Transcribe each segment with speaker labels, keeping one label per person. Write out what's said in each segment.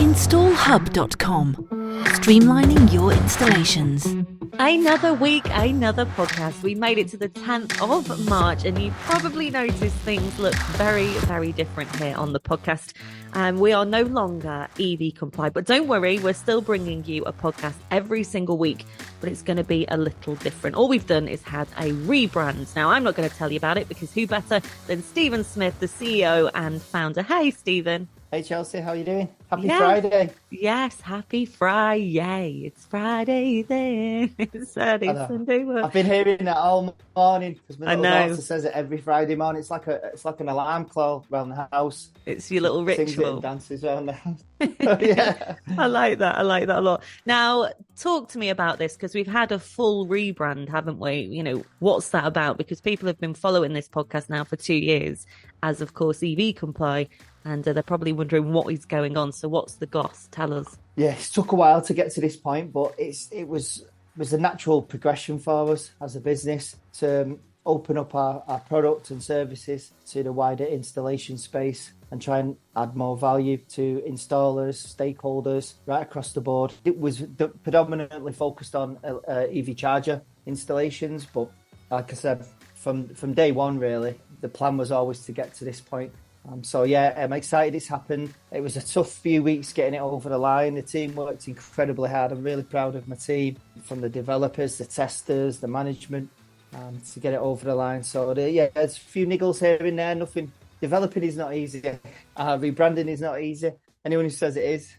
Speaker 1: installHUB.com. Streamlining your installations.
Speaker 2: Another week, another podcast. We made it to the 10th of March, and you probably noticed things look very, very different here on the podcast. We are no longer EVComply, but don't worry, we're still bringing you a podcast every single week, but it's going to be a little different. All we've done is had a rebrand. Now, I'm not going to tell you about it because who better than Stephen Smith, the CEO and founder. Hey, Stephen.
Speaker 3: Hey Chelsea, how are you doing? Happy Friday.
Speaker 2: Yes, happy Friday. It's Friday then. It's Saturday, Sunday.
Speaker 3: I've been hearing that all morning because my little daughter says it every Friday morning. It's like an alarm clock around the house.
Speaker 2: It's your little ritual.
Speaker 3: Sings it and dances around the house. Yeah.
Speaker 2: I like that. I like that a lot. Now, talk to me about this because we've had a full rebrand, haven't we? You know, what's that about? Because people have been following this podcast now for 2 years, as of course EVComply. And they're probably wondering what is going on. So what's the goss? Tell us.
Speaker 3: Yeah, it took a while to get to this point, but it was a natural progression for us as a business to open up our product and services to the wider installation space and try and add more value to installers, stakeholders, right across the board. It was predominantly focused on EV charger installations, but like I said, from day one, really, the plan was always to get to this point. So yeah, I'm excited it's happened. It was a tough few weeks getting it over the line. The team worked incredibly hard. I'm really proud of my team, from the developers, the testers, the management, to get it over the line. So there's a few niggles here and there. Nothing. Developing is not easy. Rebranding is not easy. Anyone who says it is,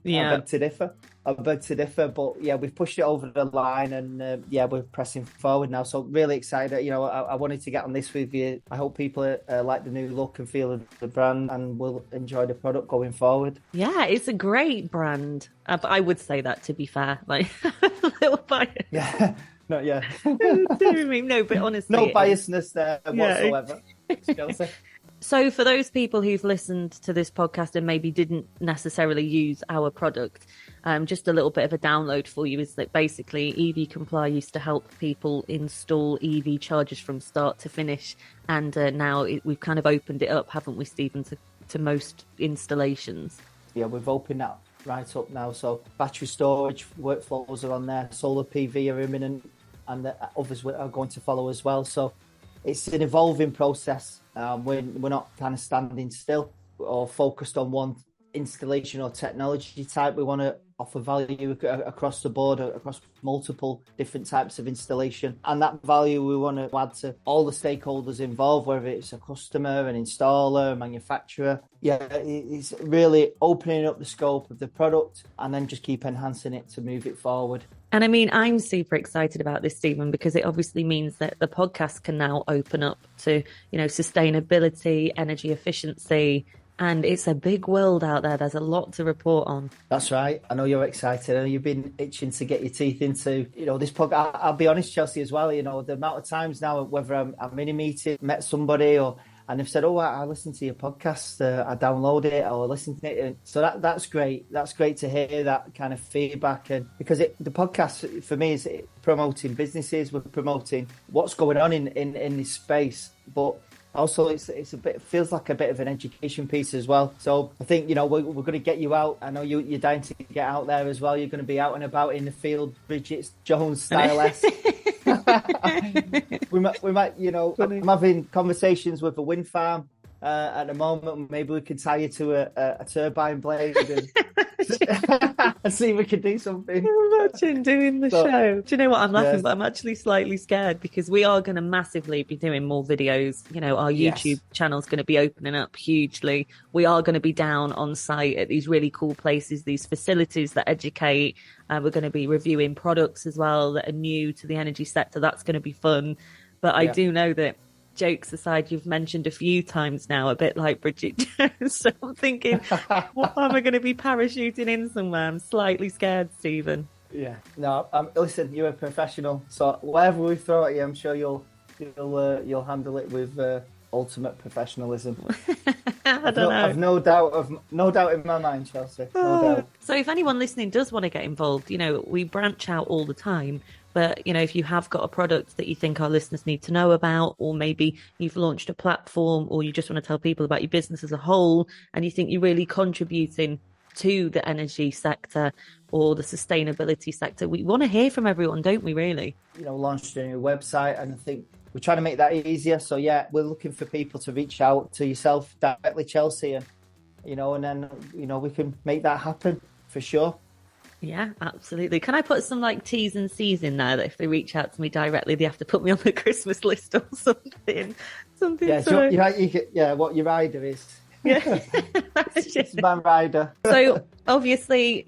Speaker 2: yeah,
Speaker 3: I beg to differ. But yeah, we've pushed it over the line, and we're pressing forward now. So really excited. You know, I wanted to get on this with you. I hope people like the new look and feel of the brand, and will enjoy the product going forward.
Speaker 2: Yeah, it's a great brand. But I would say that, to be fair, like a little bias.
Speaker 3: Yeah, no, yeah.
Speaker 2: No, but honestly,
Speaker 3: no biasness there whatsoever. Chelsea.
Speaker 2: So for those people who've listened to this podcast and maybe didn't necessarily use our product, just a little bit of a download for you is that basically EVComply used to help people install EV chargers from start to finish. And now we've kind of opened it up, haven't we, Stephen, to most installations? Yeah,
Speaker 3: we've opened that right up now. So battery storage workflows are on there, solar PV are imminent, and others are going to follow as well. So it's an evolving process. We're not kind of standing still or focused on one installation or technology type. We want to offer value across the board, across multiple different types of installation. And that value we want to add to all the stakeholders involved, whether it's a customer, an installer, a manufacturer. Yeah, it's really opening up the scope of the product and then just keep enhancing it to move it forward.
Speaker 2: And I mean, I'm super excited about this, Stephen, because it obviously means that the podcast can now open up to, you know, sustainability, energy efficiency, and it's a big world out there. There's a lot to report on.
Speaker 3: That's right. I know you're excited. I know you've been itching to get your teeth into, you know, this podcast. I'll be honest, Chelsea, as well. You know, the amount of times now, whether I'm in a meeting, met somebody, and they've said, "Oh, I listened to your podcast. I download it or listen to it." So that's great. That's great to hear that kind of feedback, and because the podcast for me is promoting businesses. We're promoting what's going on in this space, but also it's feels like a bit of an education piece as well. So I think, you know, we're going to get you out. I know you're dying to get out there as well. You're going to be out and about in the field, Bridget Jones style-esque. we might, you know, I'm having conversations with a wind farm at the moment. Maybe we could tie you to a turbine blade and see if we can do something.
Speaker 2: Imagine doing the show. Do you know what? I'm laughing, but I'm actually slightly scared because we are going to massively be doing more videos. You know, our YouTube channel's going to be opening up hugely. We are going to be down on site at these really cool places, these facilities that educate. We're going to be reviewing products as well that are new to the energy sector. That's going to be fun. But I do know that, jokes aside, you've mentioned a few times now, a bit like Bridget Jones. So I'm thinking, what am I going to be parachuting in somewhere? I'm slightly scared, Stephen.
Speaker 3: Yeah. No, listen, you're a professional. So whatever we throw at you, I'm sure you'll handle it with ultimate professionalism. I've no doubt in my mind, Chelsea. No doubt.
Speaker 2: So if anyone listening does want to get involved, you know, we branch out all the time. But, you know, if you have got a product that you think our listeners need to know about, or maybe you've launched a platform, or you just want to tell people about your business as a whole, and you think you're really contributing to the energy sector or the sustainability sector? We want to hear from everyone, don't we, really?
Speaker 3: Launched a new website, and I think we're trying to make that easier. So yeah, we're looking for people to reach out to yourself directly, Chelsea, and and then we can make that happen for sure.
Speaker 2: Yeah, absolutely. Can I put some like T's and C's in there that if they reach out to me directly, they have to put me on the Christmas list or something?
Speaker 3: Yeah, so what your rider is.
Speaker 2: Yeah,
Speaker 3: it's my rider.
Speaker 2: So obviously,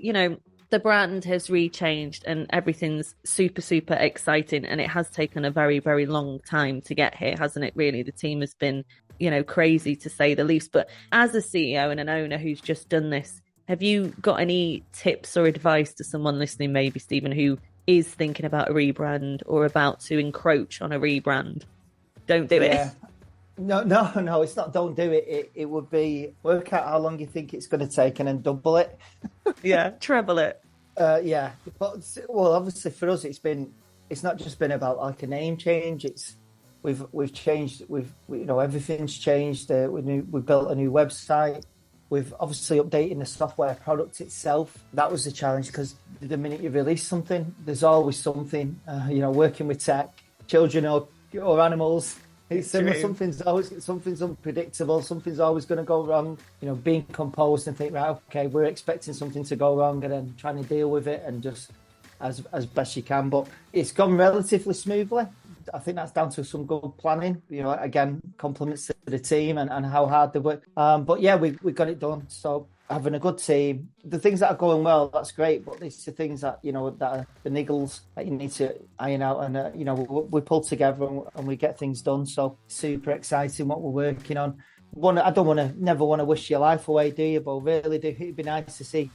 Speaker 2: the brand has rechanged and everything's super, super exciting. And it has taken a very, very long time to get here, hasn't it? Really, the team has been, crazy to say the least. But as a CEO and an owner who's just done this, have you got any tips or advice to someone listening, maybe, Stephen, who is thinking about a rebrand or about to encroach on a rebrand? Don't do it.
Speaker 3: No, it's not don't do it. It would be work out how long you think it's going to take and then double it.
Speaker 2: Yeah, treble it.
Speaker 3: Yeah. But, obviously for us, it's not just been about like a name change. We've changed, everything's changed. We've built a new website. We've obviously updating the software product itself. That was the challenge because the minute you release something, there's always something, working with tech, children or animals. It's something's unpredictable. Something's always going to go wrong. Being composed and think, right, okay, we're expecting something to go wrong and then trying to deal with it and just as best you can. But it's gone relatively smoothly. I think that's down to some good planning. Again, compliments to the team and how hard they work. But yeah, we got it done. So having a good team, the things that are going well, that's great. But it's the things that that are the niggles that you need to iron out. And we pull together and we get things done. So super exciting what we're working on. I never want to wish your life away, do you? But really, it'd be nice to see,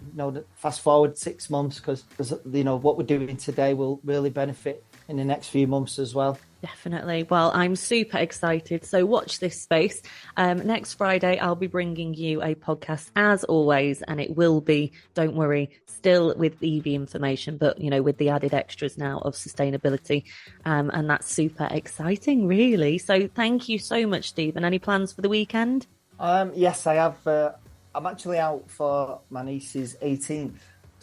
Speaker 3: fast forward 6 months because what we're doing today will really benefit in the next few months as well.
Speaker 2: Definitely. Well, I'm super excited. So watch this space. Next Friday, I'll be bringing you a podcast as always, and it will be, don't worry, still with EV information, but, with the added extras now of sustainability. And that's super exciting, really. So thank you so much, Stephen. Any plans for the weekend?
Speaker 3: Yes, I have. I'm actually out for my niece's 18th.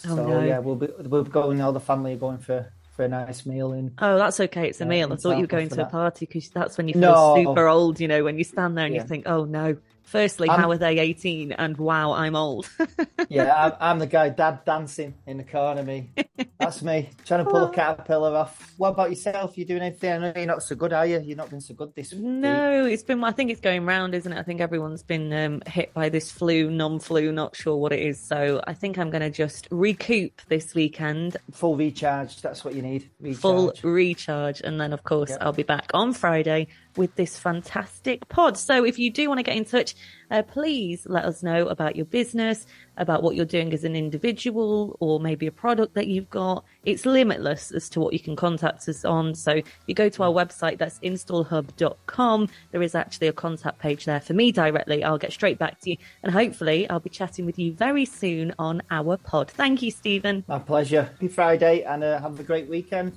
Speaker 2: Oh, so, no.
Speaker 3: Yeah, we'll be going, all the family are going for a nice meal.
Speaker 2: Oh, that's okay. It's a meal. I thought you were going to a party because that's when you feel super old, when you stand there and you think, oh no. Firstly, how are they 18? And wow, I'm old.
Speaker 3: Yeah, I'm the guy, dad dancing in the corner, me. That's me, trying to pull a caterpillar off. What about yourself? You doing anything? I know you're not so good, are you? You've not been so good this week.
Speaker 2: No, I think it's going round, isn't it? I think everyone's been hit by this flu, non-flu, not sure what it is. So I think I'm going to just recoup this weekend.
Speaker 3: Full recharge, that's what you need.
Speaker 2: Full recharge. And then, of course, I'll be back on Friday with this fantastic pod. So if you do want to get in touch, please let us know about your business, about what you're doing as an individual, or maybe a product that you've got. It's limitless as to what you can contact us on. So you go to our website, that's installHUB.com. There is actually a contact page there for me directly. I'll get straight back to you. And hopefully I'll be chatting with you very soon on our pod. Thank you, Stephen.
Speaker 3: My pleasure. Happy Friday and have a great weekend.